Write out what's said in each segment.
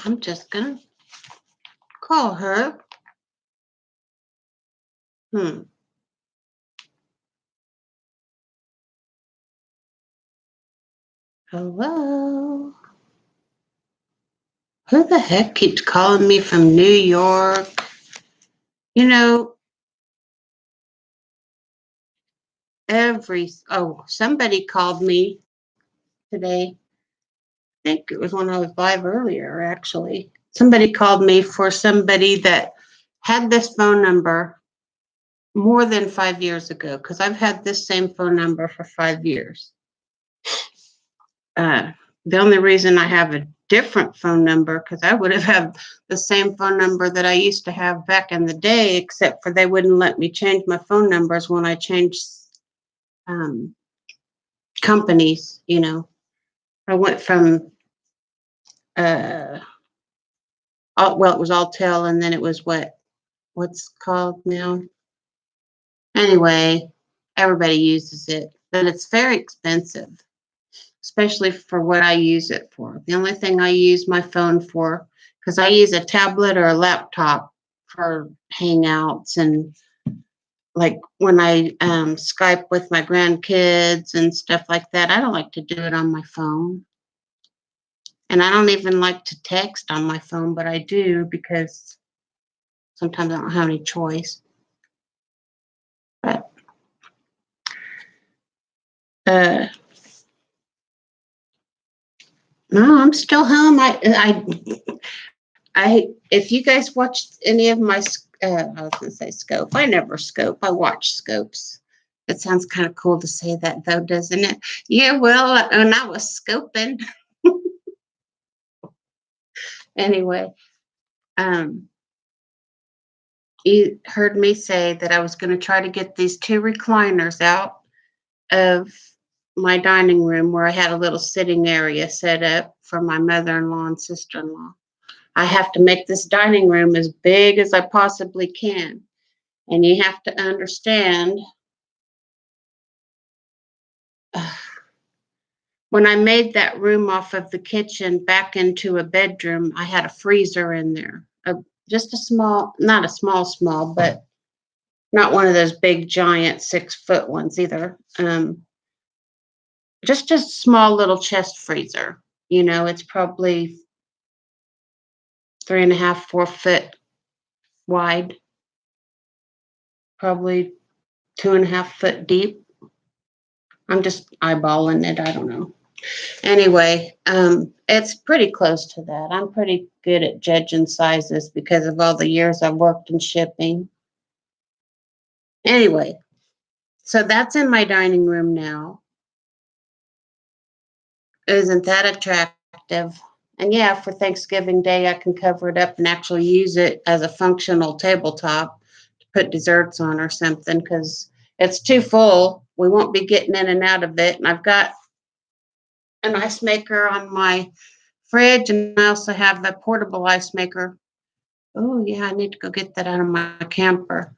I'm just going to call her. Hello? Who the heck keeps calling me from New York? You know, somebody called me today. I think it was when I was live earlier, actually. Somebody called me for somebody that had this phone number more than 5 years ago, because I've had this same phone number for 5 years. The only reason I have a different phone number, because I would have had the same phone number that I used to have back in the day, except for they wouldn't let me change my phone numbers when I changed companies. I went from it was Alltel, and then it was what's called now. Anyway, everybody uses it, but it's very expensive, especially for what I use it for. The only thing I use my phone for, because I use a tablet or a laptop for hangouts, and like when I Skype with my grandkids and stuff like that, I don't like to do it on my phone. And I don't even like to text on my phone, but I do because sometimes I don't have any choice. But no, I'm still home. If you guys watched any of my, I was going to say scope. I never scope. I watch scopes. It sounds kind of cool to say that, though, doesn't it? Yeah, well, when I was scoping. Anyway, you heard me say that I was going to try to get these 2 recliners out of my dining room, where I had a little sitting area set up for my mother-in-law and sister-in-law. I have to make this dining room as big as I possibly can. And you have to understand, when I made that room off of the kitchen back into a bedroom, I had a freezer in there. Just a small, not a small, but not one of those big, giant 6-foot ones either. Just a small little chest freezer. It's probably 3.5, 4 foot wide, probably 2.5 foot deep. I'm just eyeballing it. I don't know. Anyway, it's pretty close to that. I'm pretty good at judging sizes because of all the years I've worked in shipping. Anyway, so that's in my dining room now. Isn't that attractive? And yeah, for Thanksgiving Day, I can cover it up and actually use it as a functional tabletop to put desserts on or something, because it's too full. We won't be getting in and out of it. And I've got an ice maker on my fridge, and I also have the portable ice maker. Oh yeah, I need to go get that out of my camper.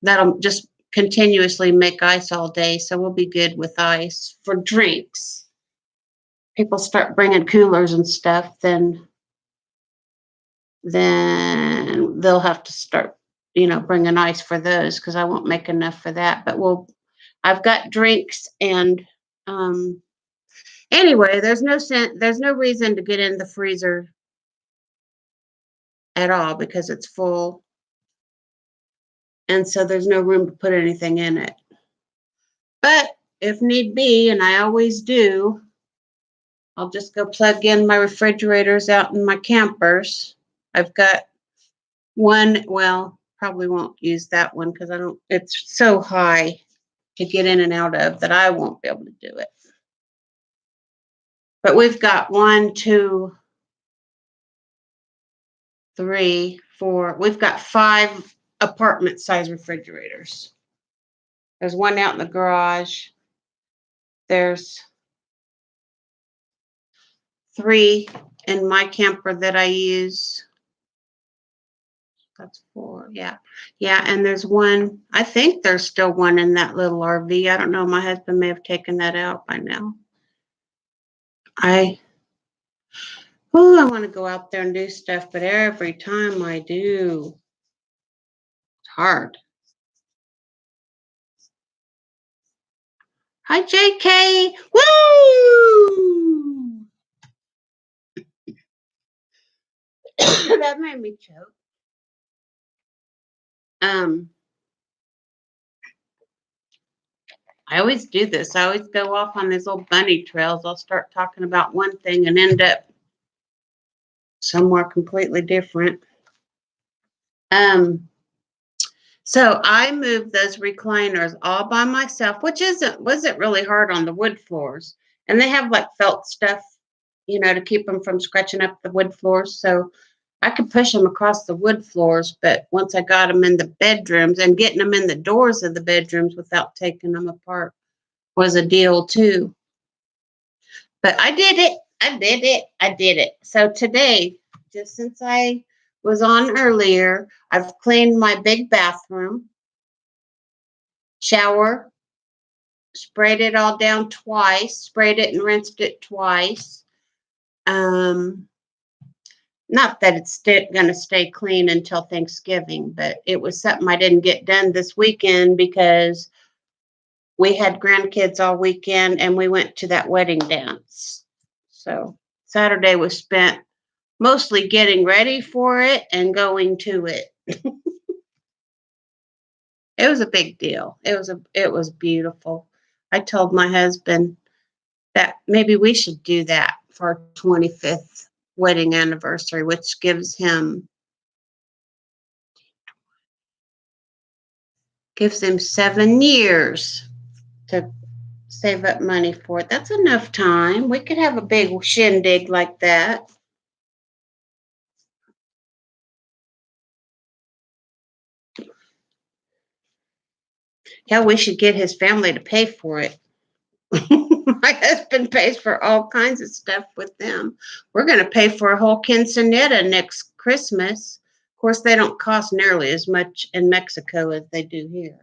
That'll just continuously make ice all day, so we'll be good with ice for drinks. People start bringing coolers and stuff, then they'll have to start, bringing ice for those, because I won't make enough for that. But I've got drinks, and anyway, there's no reason to get in the freezer at all because it's full. And so there's no room to put anything in it. But if need be, and I always do, I'll just go plug in my refrigerators out in my campers. I've got one, well, probably won't use that one because it's so high to get in and out of that I won't be able to do it. But we've got 1, 2, 3, 4, we've got 5 apartment size refrigerators. There's one out in the garage. There's 3 in my camper that I use. That's 4. Yeah. And there's one, I think there's still one in that little RV. I don't know. My husband may have taken that out by now. Oh, I want to go out there and do stuff, but every time I do, it's hard. Hi, JK. Woo! That made me choke. Um, I always do this. I always go off on these little bunny trails. I'll start talking about one thing and end up somewhere completely different. Um, so I moved those recliners all by myself, which wasn't really hard on the wood floors. And they have like felt stuff, to keep them from scratching up the wood floors. So I could push them across the wood floors, but once I got them in the bedrooms and getting them in the doors of the bedrooms without taking them apart was a deal too. But I did it. I did it. I did it. So today, just since I was on earlier, I've cleaned my big bathroom, shower, sprayed it all down twice, sprayed it and rinsed it twice. Um, Not that it's going to stay clean until Thanksgiving, but it was something I didn't get done this weekend because we had grandkids all weekend and we went to that wedding dance. So Saturday was spent mostly getting ready for it and going to it. It was a big deal. It was beautiful. I told my husband that maybe we should do that for our 25th wedding anniversary, which gives him 7 years to save up money for it. That's enough time. We could have a big shindig like that. Hell, we should get his family to pay for it. My husband pays for all kinds of stuff with them. We're going to pay for a whole quinceanera next Christmas. Of course, they don't cost nearly as much in Mexico as they do here.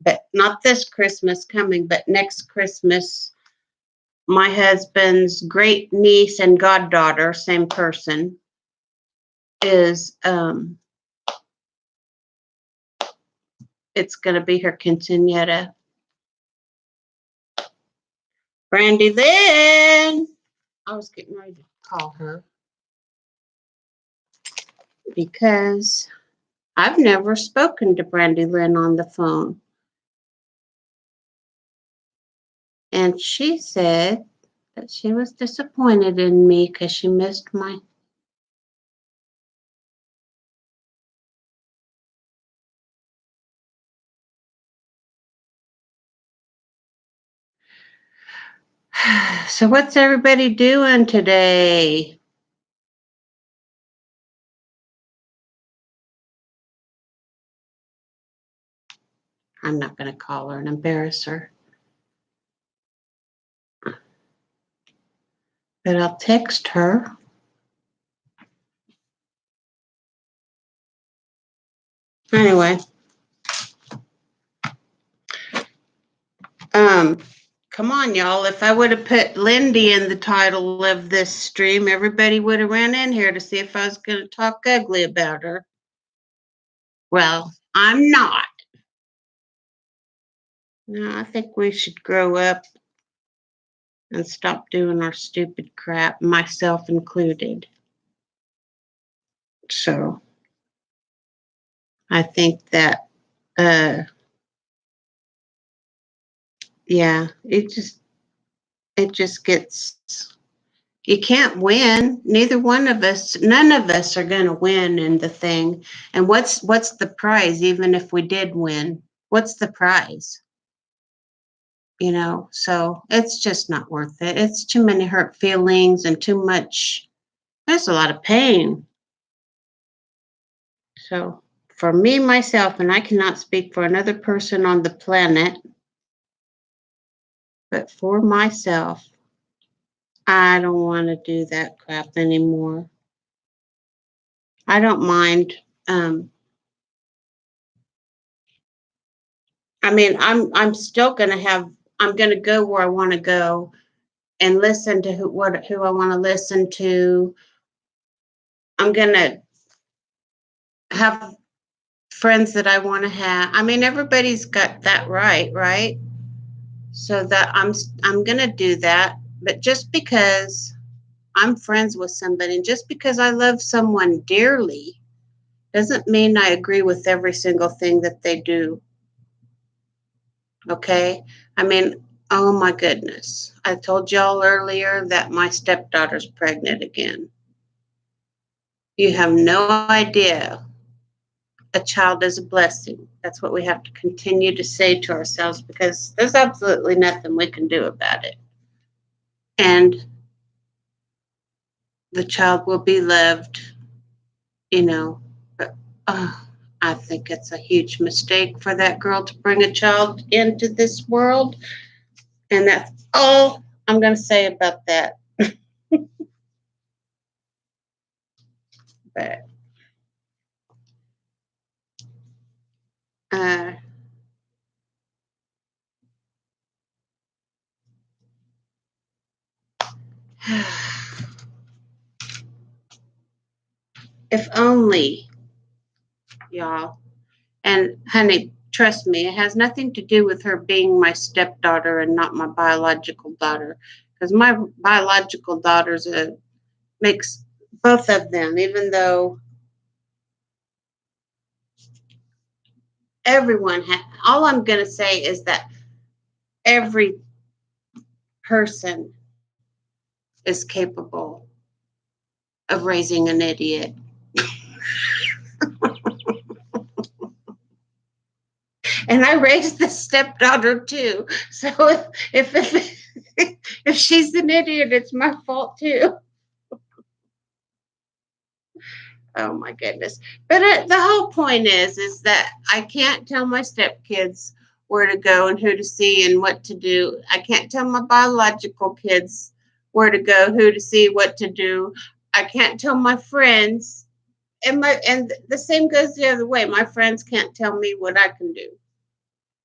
But not this Christmas coming, but next Christmas, my husband's great niece and goddaughter, same person, is it's going to be her quinceanera. Brandie Lynn. I was getting ready to call her because I've never spoken to Brandie Lynn on the phone. And she said that she was disappointed in me because she missed my. So, what's everybody doing today? I'm not going to call her and embarrass her, but I'll text her. Anyway, come on, y'all. If I would have put Lindy in the title of this stream, everybody would have ran in here to see if I was going to talk ugly about her. Well, I'm not. No, I think we should grow up and stop doing our stupid crap, myself included. So I think that, yeah, it just gets, you can't win. Neither one of us, none of us are going to win in the thing. And what's the prize, even if we did win? What's the prize? So it's just not worth it. It's too many hurt feelings and too much, there's a lot of pain. So for me, myself, and I cannot speak for another person on the planet, but for myself, I don't want to do that crap anymore. I don't mind. I mean, I'm still gonna have. I'm gonna go where I want to go, and listen to who I want to listen to. I'm gonna have friends that I want to have. I mean, everybody's got that right, right? So that I'm gonna do that. But just because I'm friends with somebody, and just because I love someone dearly, doesn't mean I agree with every single thing that they do. Okay? I mean, oh my goodness. I told y'all earlier that my stepdaughter's pregnant again. You have no idea. A child is a blessing. That's what we have to continue to say to ourselves because there's absolutely nothing we can do about it. And the child will be loved, you know. But I think it's a huge mistake for that girl to bring a child into this world. And that's all I'm going to say about that. But uh, if only, y'all, and honey, trust me, it has nothing to do with her being my stepdaughter and not my biological daughter. Because my biological daughter's a mix, both of them, even though all I'm going to say is that every person is capable of raising an idiot. And I raised the stepdaughter too. So if she's an idiot, it's my fault too. Oh my goodness! But the whole point is that I can't tell my stepkids where to go and who to see and what to do. I can't tell my biological kids where to go, who to see, what to do. I can't tell my friends, and the same goes the other way. My friends can't tell me what I can do.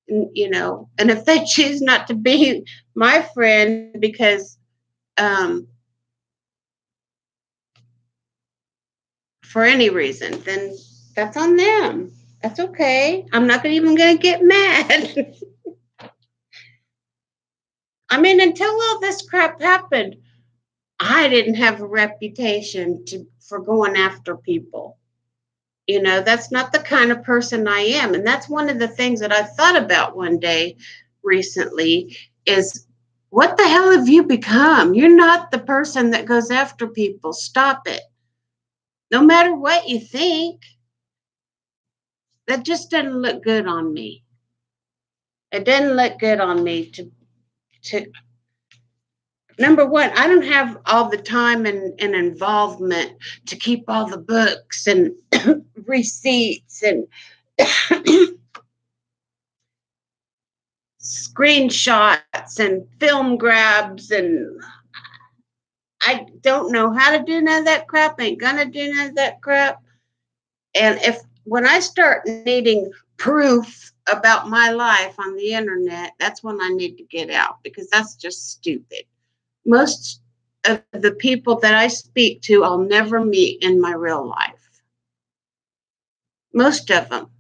And if they choose not to be my friend because um, for any reason, then that's on them. That's okay. I'm not even going to get mad. I mean, until all this crap happened, I didn't have a reputation for going after people. That's not the kind of person I am. And that's one of the things that I thought about one day recently is what the hell have you become? You're not the person that goes after people. Stop it. No matter what you think, that just doesn't look good on me. It doesn't look good on me to number one, I don't have all the time and involvement to keep all the books and receipts and screenshots and film grabs, and I don't know how to do none of that crap. Ain't gonna do none of that crap. And if when I start needing proof about my life on the internet, that's when I need to get out because that's just stupid. Most of the people that I speak to, I'll never meet in my real life. Most of them.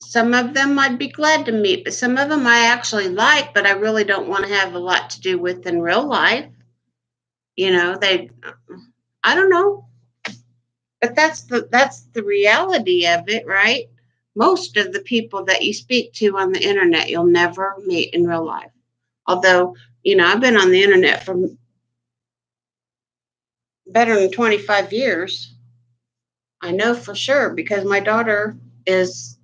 Some of them I'd be glad to meet, but some of them I actually like, but I really don't want to have a lot to do with in real life. I don't know, but that's the reality of it, right? Most of the people that you speak to on the internet, you'll never meet in real life. Although, I've been on the internet for better than 25 years. I know for sure because my daughter is,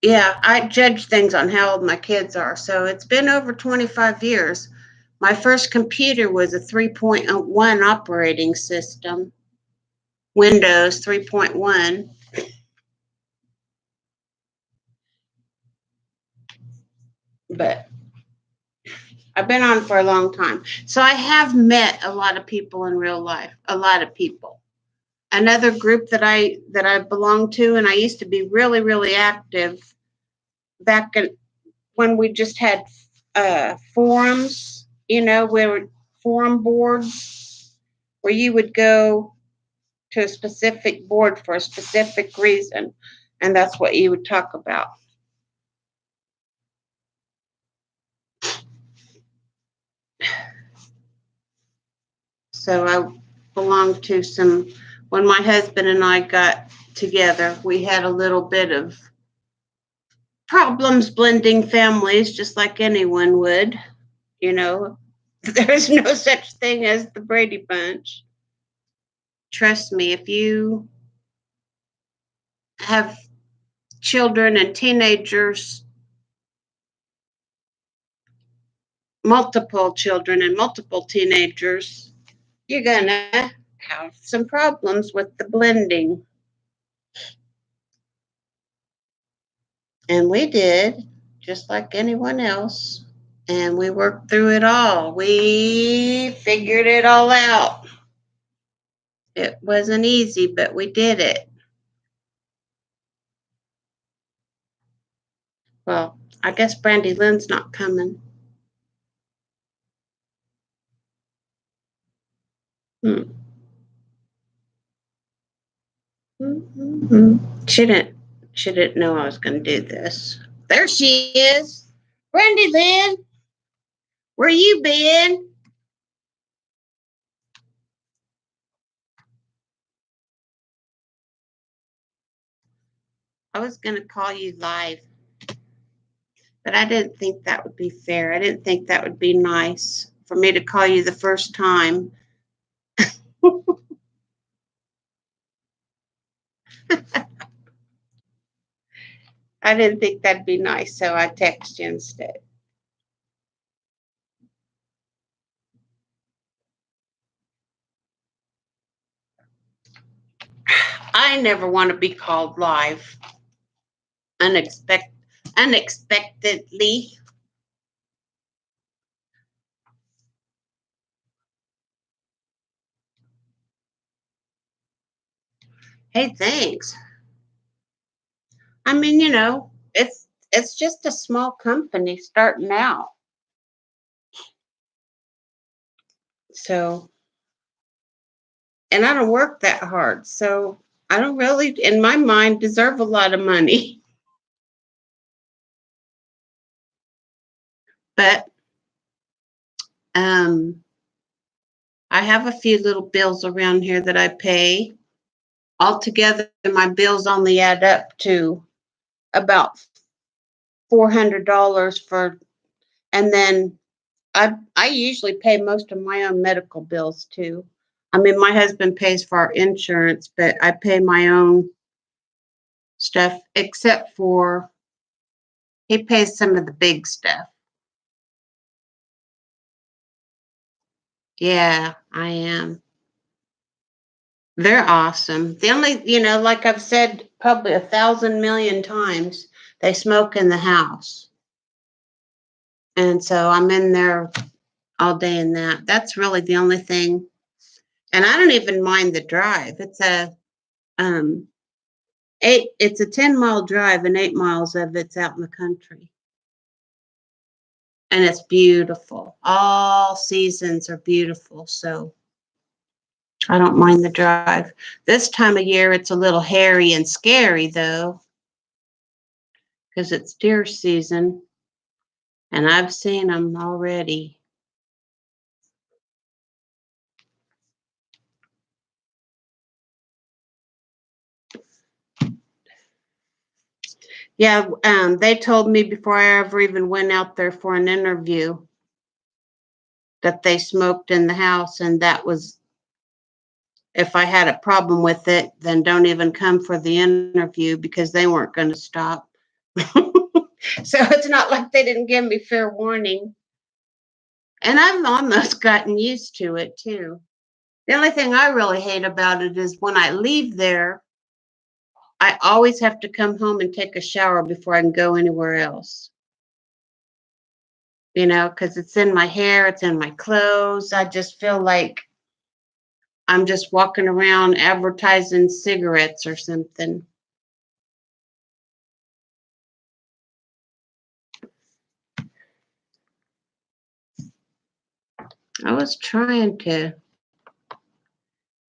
yeah, I judge things on how old my kids are. So it's been over 25 years. My first computer was a 3.1 operating system, Windows 3.1. But I've been on for a long time. So I have met a lot of people in real life, a lot of people. Another group that I belong to, and I used to be really, really active back when we just had forums, where forum boards where you would go to a specific board for a specific reason, and that's what you would talk about. So I belonged to some, when my husband and I got together, we had a little bit of problems blending families, just like anyone would. There's no such thing as the Brady Bunch. Trust me, if you have children and teenagers, multiple children and multiple teenagers, you're gonna have some problems with the blending. And we did, just like anyone else. And we worked through it all. We figured it all out. It wasn't easy, but we did it. Well, I guess Brandie Lynn's not coming. Hmm. Mm-hmm. She didn't know I was going to do this. There she is. Brandie Lynn, where you been? I was going to call you live, but I didn't think that would be fair. I didn't think that would be nice for me to call you the first time. I didn't think that'd be nice, so I texted you instead. I never want to be called live unexpectedly. Hey, thanks. I mean, it's just a small company starting out. So, and I don't work that hard. So, I don't really, in my mind, deserve a lot of money. But um, I have a few little bills around here that I pay. Altogether, my bills only add up to about $400 for, and then I usually pay most of my own medical bills too. I mean, my husband pays for our insurance, but I pay my own stuff, except for he pays some of the big stuff. Yeah, I am. They're awesome. The only, like I've said probably 1,000,000,000 times, they smoke in the house. And so I'm in there all day in that. That's really the only thing. And I don't even mind the drive. Um it's a 10-mile drive and 8 miles of it's out in the country. And it's beautiful. All seasons are beautiful. So I don't mind the drive. This time of year, it's a little hairy and scary, though, because it's deer season, and I've seen them already. Yeah, they told me before I ever even went out there for an interview that they smoked in the house, and that was, if I had a problem with it, then don't even come for the interview because they weren't going to stop. So it's not like they didn't give me fair warning. And I've almost gotten used to it too. The only thing I really hate about it is when I leave there, I always have to come home and take a shower before I can go anywhere else. Because it's in my hair, it's in my clothes. I just feel like I'm just walking around advertising cigarettes or something. I was trying to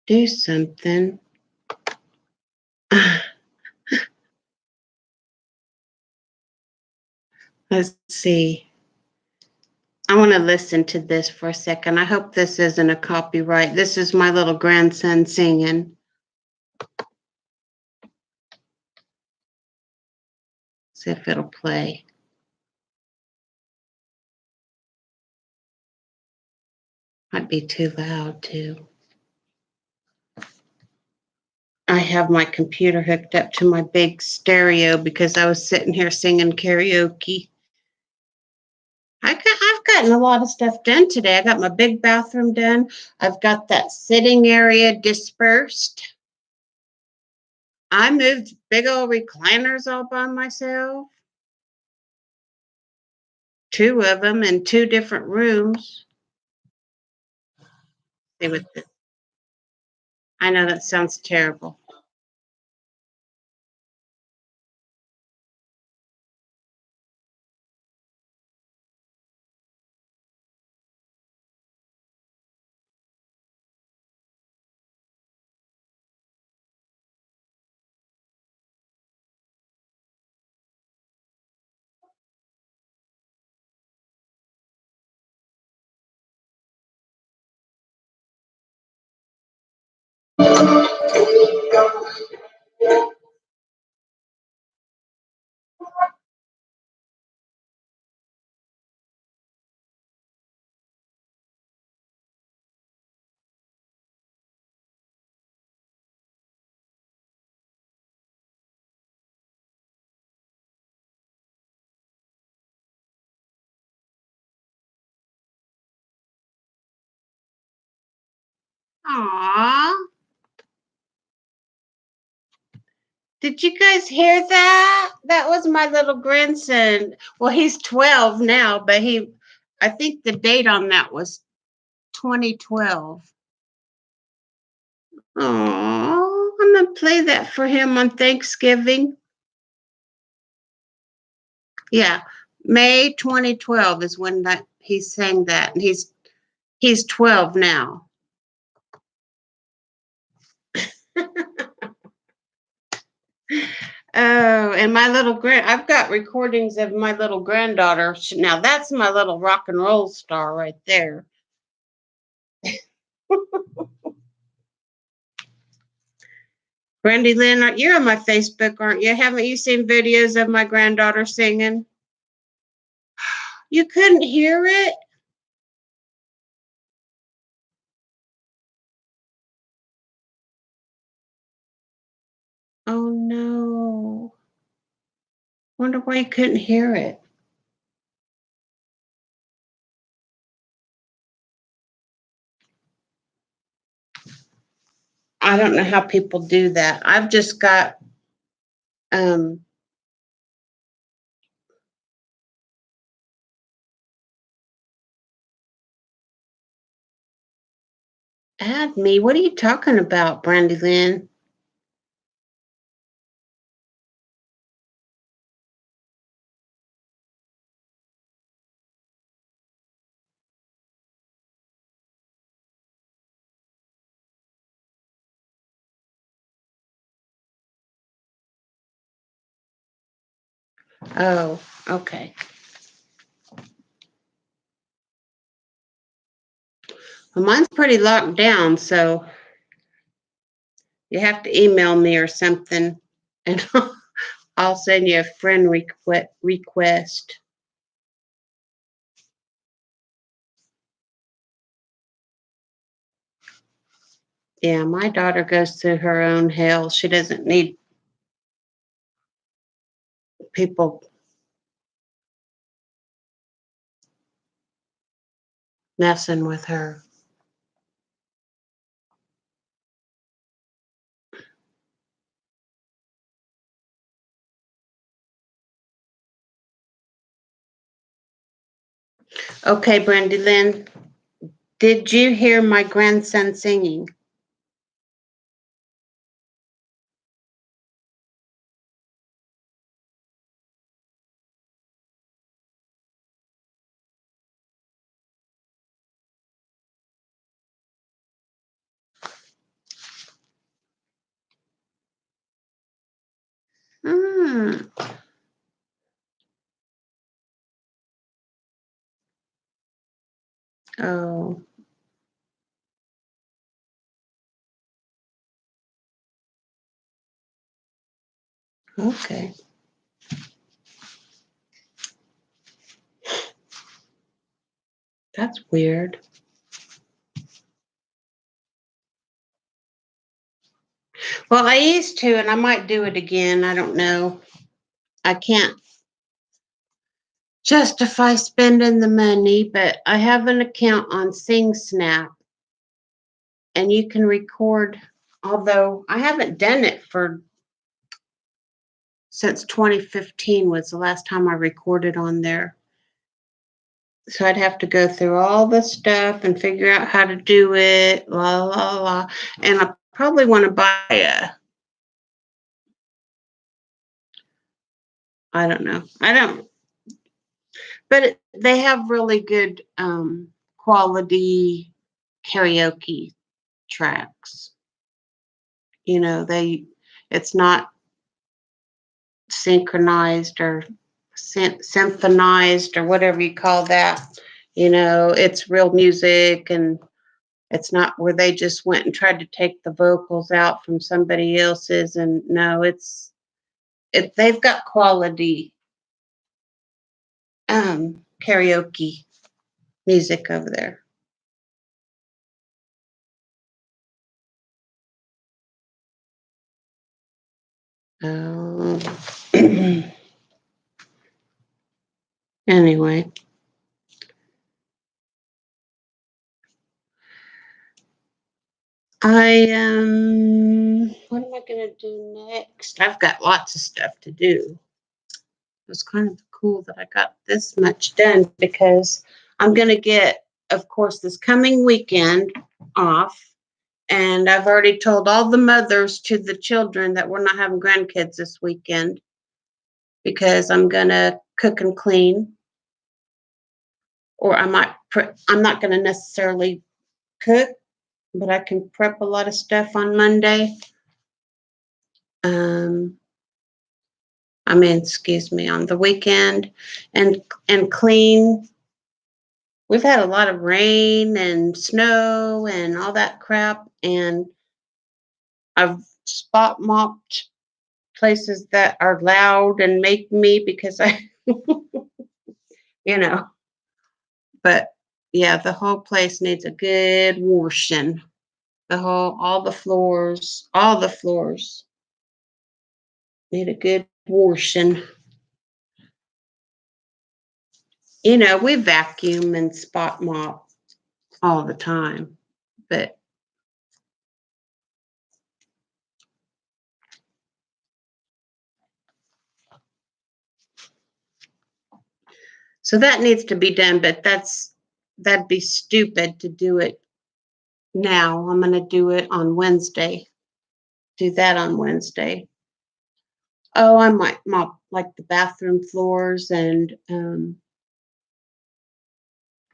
do something. Let's see. I want to listen to this for a second. I hope this isn't a copyright. This is my little grandson singing. See if it'll play. Might be too loud too. I have my computer hooked up to my big stereo because I was sitting here singing karaoke. I've gotten a lot of stuff done today. I got my big bathroom done. I've got that sitting area dispersed. I moved big old recliners all by myself. 2 of them in 2 different rooms. See what the, I know that sounds terrible. Aw. Did you guys hear that? That was my little grandson. Well, he's 12 now, but I think the date on that was 2012. Oh, I'm gonna play that for him on Thanksgiving. Yeah, May 2012 is when that he sang that, and he's 12 now. Oh, and my little I've got recordings of my little granddaughter. Now that's my little rock and roll star right there. Brandie Lynn, you're on my Facebook, aren't you? Haven't you seen videos of my granddaughter singing? You couldn't hear it? Oh no. Wonder why you couldn't hear it. I don't know how people do that. I've just got um add me. What are you talking about, Brandie Lynn? Oh, okay. Well, mine's pretty locked down, so you have to email me or something, and I'll send you a friend request. Yeah, my daughter goes through her own hell. She doesn't need people messing with her. Okay, Brandie Lynn, did you hear my grandson singing? Oh, okay. That's weird. Well, I used to, and I might do it again. I don't know. I can't justify spending the money, but I have an account on SingSnap, and you can record, although I haven't done it for since 2015 was the last time I recorded on there. So I'd have to go through all the stuff and figure out how to do it, la la la. And I probably want to buy I don't know. I don't, but they have really good quality karaoke tracks. It's not synchronized or symphonized or whatever you call that. It's real music, and it's not where they just went and tried to take the vocals out from somebody else's. And no, they've got quality karaoke music over there. Um, anyway, what am I gonna do next? I've got lots of stuff to do. It was kind of cool that I got this much done because I'm gonna get, of course, this coming weekend off. And I've already told all the mothers to the children that we're not having grandkids this weekend because I'm gonna cook and clean, or I'm not gonna necessarily cook, but I can prep a lot of stuff on Monday. Um, excuse me, on the weekend, and clean. We've had a lot of rain and snow and all that crap, and I've spot mopped places that are loud and make me because you know, but yeah, the whole place needs a good washing. All the floors need a good washing. We vacuum and spot mop all the time, but so that needs to be done, but that'd be stupid to do it now. I'm going to do it on Wednesday. Do that on Wednesday. Oh, I might mop like the bathroom floors and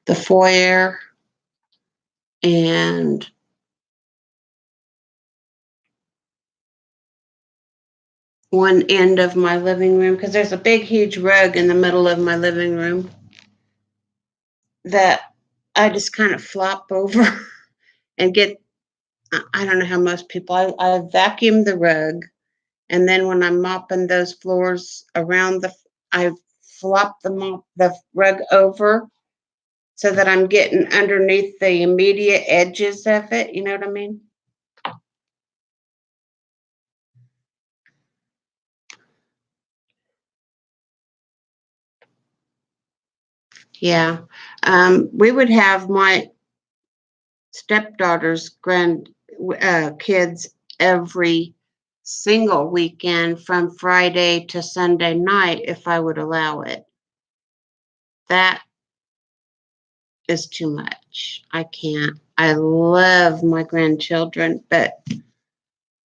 the foyer and one end of my living room because there's a big, huge rug in the middle of my living room that I just kind of flop over and get. I don't know how most people. I vacuum the rug, and then when I'm mopping those floors around I flop the rug over so that I'm getting underneath the immediate edges of it. You know what I mean? Yeah. We would have my stepdaughter's kids every single weekend from Friday to Sunday night if I would allow it. That is too much. I can't. I love my grandchildren, but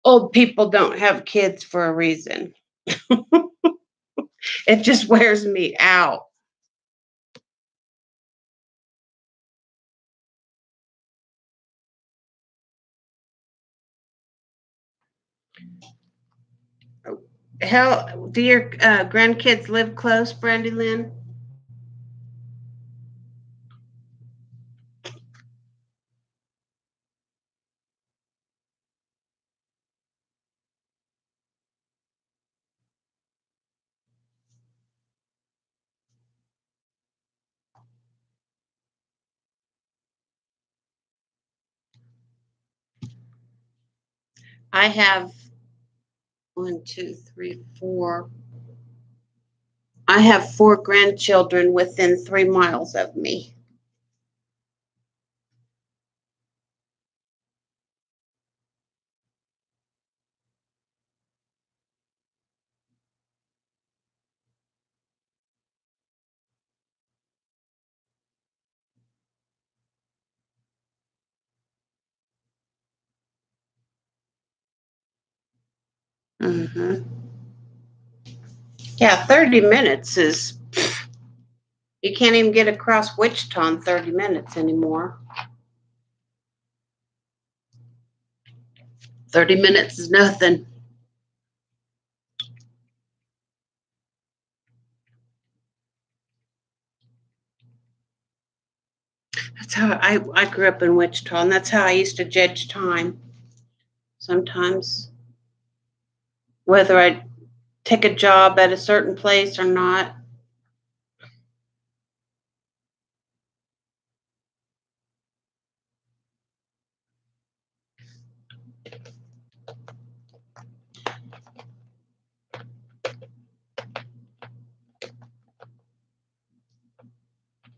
old people don't have kids for a reason. It just wears me out. How do your grandkids live close, Brandie Lynn? I have one, two, three, four. I have four grandchildren within 3 miles of me. Hmm. Yeah, 30 minutes is, you can't even get across Wichita in 30 minutes anymore. 30 minutes is nothing. That's how I grew up in Wichita, and that's how I used to judge time sometimes, whether I'd take a job at a certain place or not.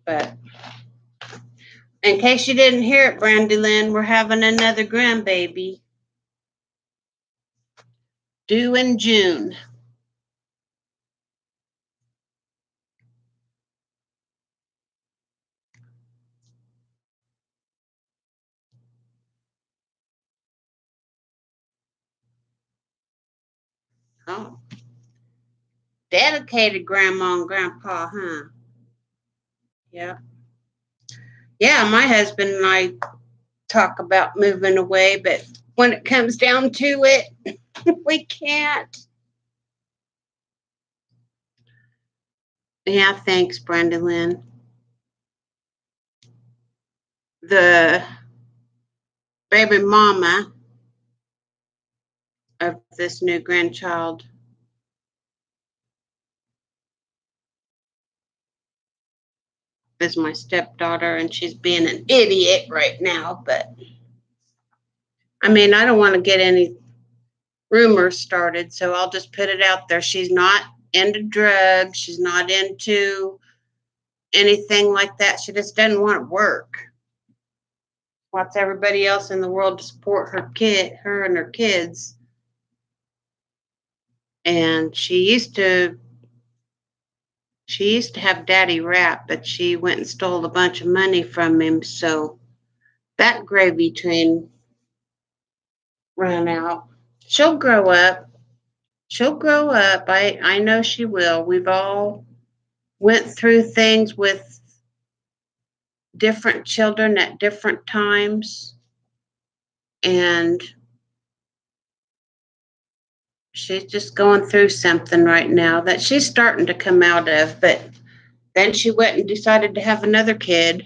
But in case you didn't hear it, Brandie Lynn, we're having another grandbaby due in June. Oh, dedicated grandma and grandpa, huh? Yeah. Yeah, my husband and I talk about moving away, but when it comes down to it, we can't. Yeah, thanks, Brandie Lynn. The baby mama of this new grandchild is my stepdaughter, and she's being an idiot right now. But I mean, I don't want to get any rumors started, so I'll just put it out there. She's not into drugs. She's not into anything like that. She just doesn't want to work. Wants everybody else in the world to support her and her kids. And she used to have daddy rap, but she went and stole a bunch of money from him. So that gravy train ran out. She'll grow up. She'll grow up. I know she will. We've all went through things with different children at different times, and she's just going through something right now that she's starting to come out of. But then she went and decided to have another kid.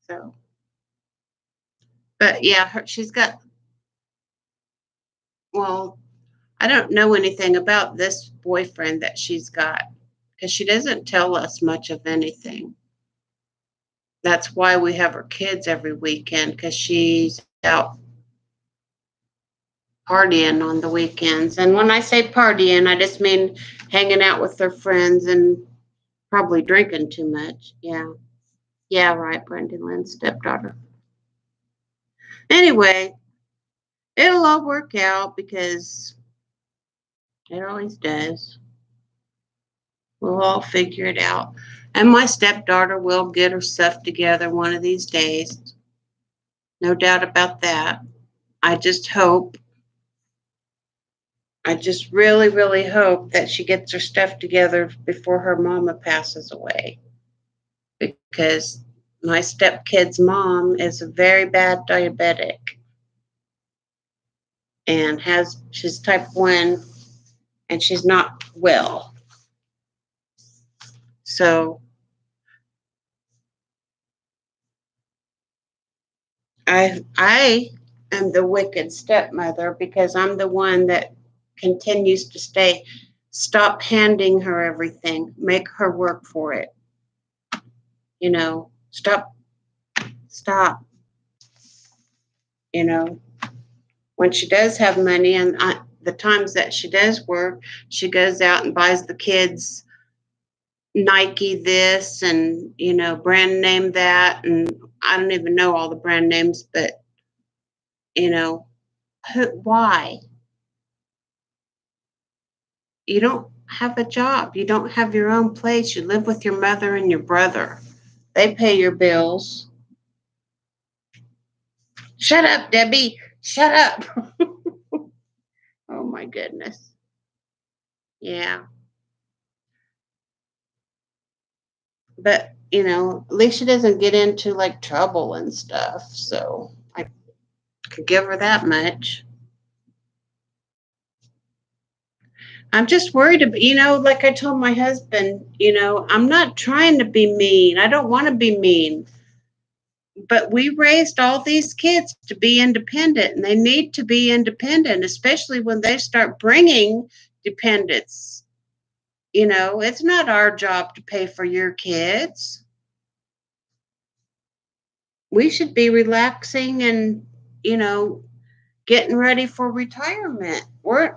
So, but yeah, she's got, well, I don't know anything about this boyfriend that she's got because she doesn't tell us much of anything. That's why we have her kids every weekend, because she's out partying on the weekends. And when I say partying, I just mean hanging out with her friends and probably drinking too much. Yeah. Yeah, right, Brandie Lynn's stepdaughter. Anyway, it'll all work out because it always does. We'll all figure it out. And my stepdaughter will get her stuff together one of these days. No doubt about that. I just hope, I just really, really hope that she gets her stuff together before her mama passes away. Because my stepkid's mom is a very bad diabetic. and she's type 1 and she's not well. So I am the wicked stepmother because I'm the one that continues to stop handing her everything, make her work for it. Stop, stop. You know, when she does have money and the times that she does work, she goes out and buys the kids Nike this and, brand name that. And I don't even know all the brand names, but, why? You don't have a job. You don't have your own place. You live with your mother and your brother. They pay your bills. Shut up, Debbie. Shut up. Oh, my goodness. Yeah. But, at least she doesn't get into like trouble and stuff. So I could give her that much. I'm just worried about, like I told my husband, I'm not trying to be mean. I don't want to be mean. But we raised all these kids to be independent, and they need to be independent, especially when they start bringing dependents. It's not our job to pay for your kids. We should be relaxing and, getting ready for retirement.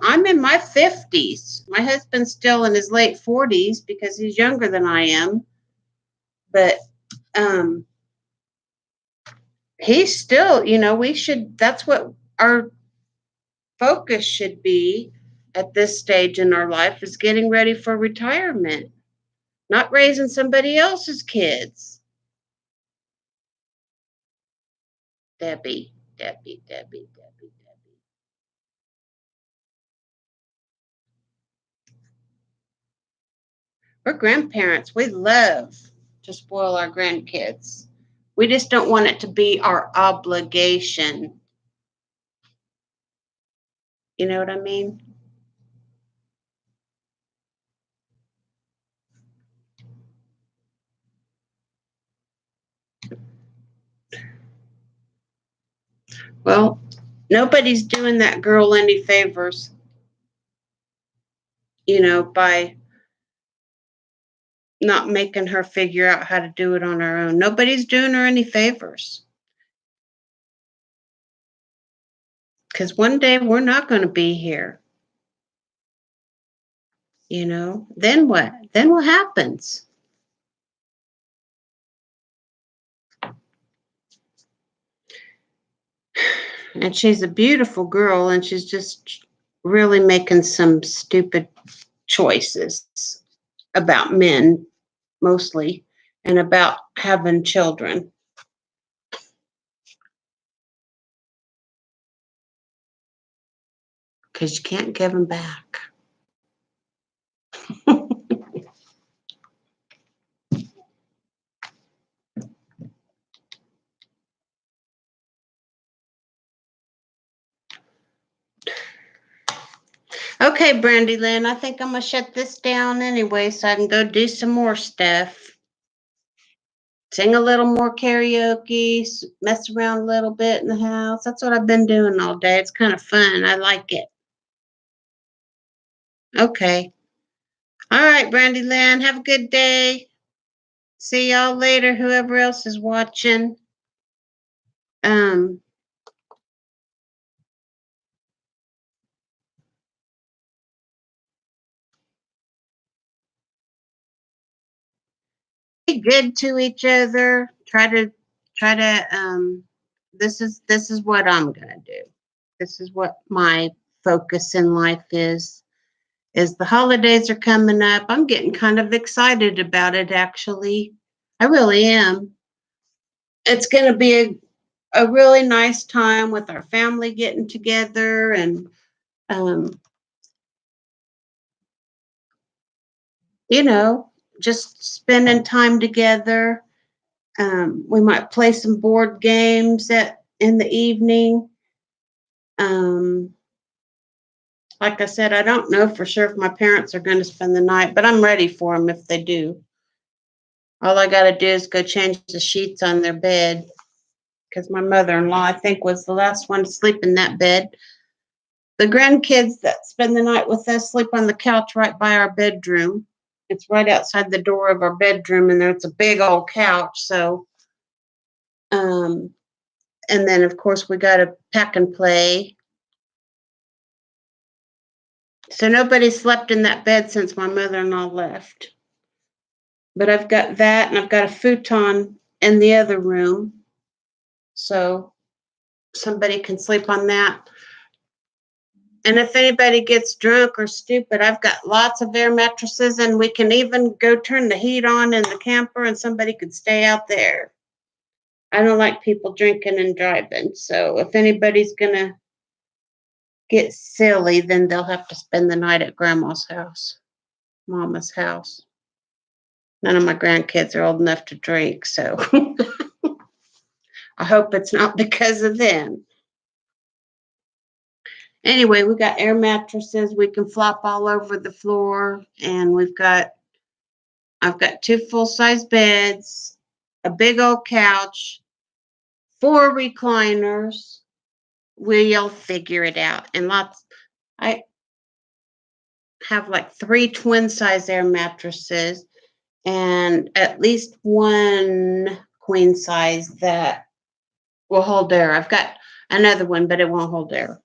I'm in my 50s. My husband's still in his late 40s because he's younger than I am. But he's still, that's what our focus should be at this stage in our life, is getting ready for retirement, not raising somebody else's kids. Debbie, Debbie, Debbie, Debbie, Debbie. We're grandparents. We love to spoil our grandkids. We just don't want it to be our obligation. You know what I mean? Well, nobody's doing that girl any favors, by not making her figure out how to do it on her own. Nobody's doing her any favors. Because one day we're not going to be here. Then what? Then what happens? And she's a beautiful girl, and she's just really making some stupid choices about men, mostly, and about having children. Because you can't give them back. Okay, Brandie Lynn, I think I'm going to shut this down anyway so I can go do some more stuff. Sing a little more karaoke, mess around a little bit in the house. That's what I've been doing all day. It's kind of fun. I like it. Okay. All right, Brandie Lynn, have a good day. See y'all later, whoever else is watching. Be good to each other. Try to this is what I'm gonna do. This is what my focus in life is. As the holidays are coming up, I'm getting kind of excited about it, actually. I really am. It's gonna be a really nice time with our family getting together and just spending time together. We might play some board games in the evening. like I said, I don't know for sure if my parents are going to spend the night, but I'm ready for them if they do. All I got to do is go change the sheets on their bed because my mother-in-law, I think, was the last one to sleep in that bed. The grandkids that spend the night with us sleep on the couch right by our bedroom. It's right outside the door of our bedroom, and there's a big old couch. So, and then of course we got to pack and play. So nobody slept in that bed since my mother-in-law left. But I've got that, and I've got a futon in the other room, so somebody can sleep on that. And if anybody gets drunk or stupid, I've got lots of air mattresses, and we can even go turn the heat on in the camper, and somebody could stay out there. I don't like people drinking and driving, so if anybody's gonna get silly, then they'll have to spend the night at Grandma's house, Mama's house. None of my grandkids are old enough to drink, so I hope it's not because of them. Anyway, we got air mattresses. We can flop all over the floor, and I've got 2 full-size beds, a big old couch, 4 recliners. We'll figure it out. And I have like 3 twin-size air mattresses and at least 1 queen size that will hold air. I've got another one, but it won't hold air.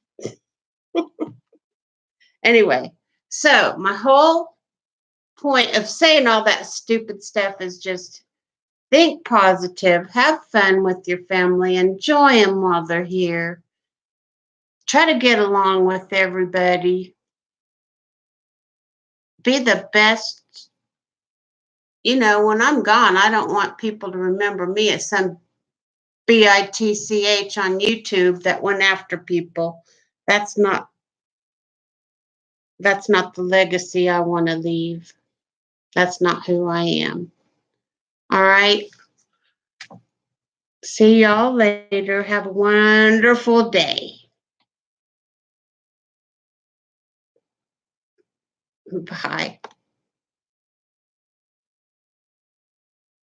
Anyway, so my whole point of saying all that stupid stuff is just think positive, have fun with your family, enjoy them while they're here. Try to get along with everybody. Be the best. When I'm gone, I don't want people to remember me as some bitch on YouTube that went after people. That's not the legacy I want to leave. That's not who I am. All right. See y'all later. Have a wonderful day. Bye.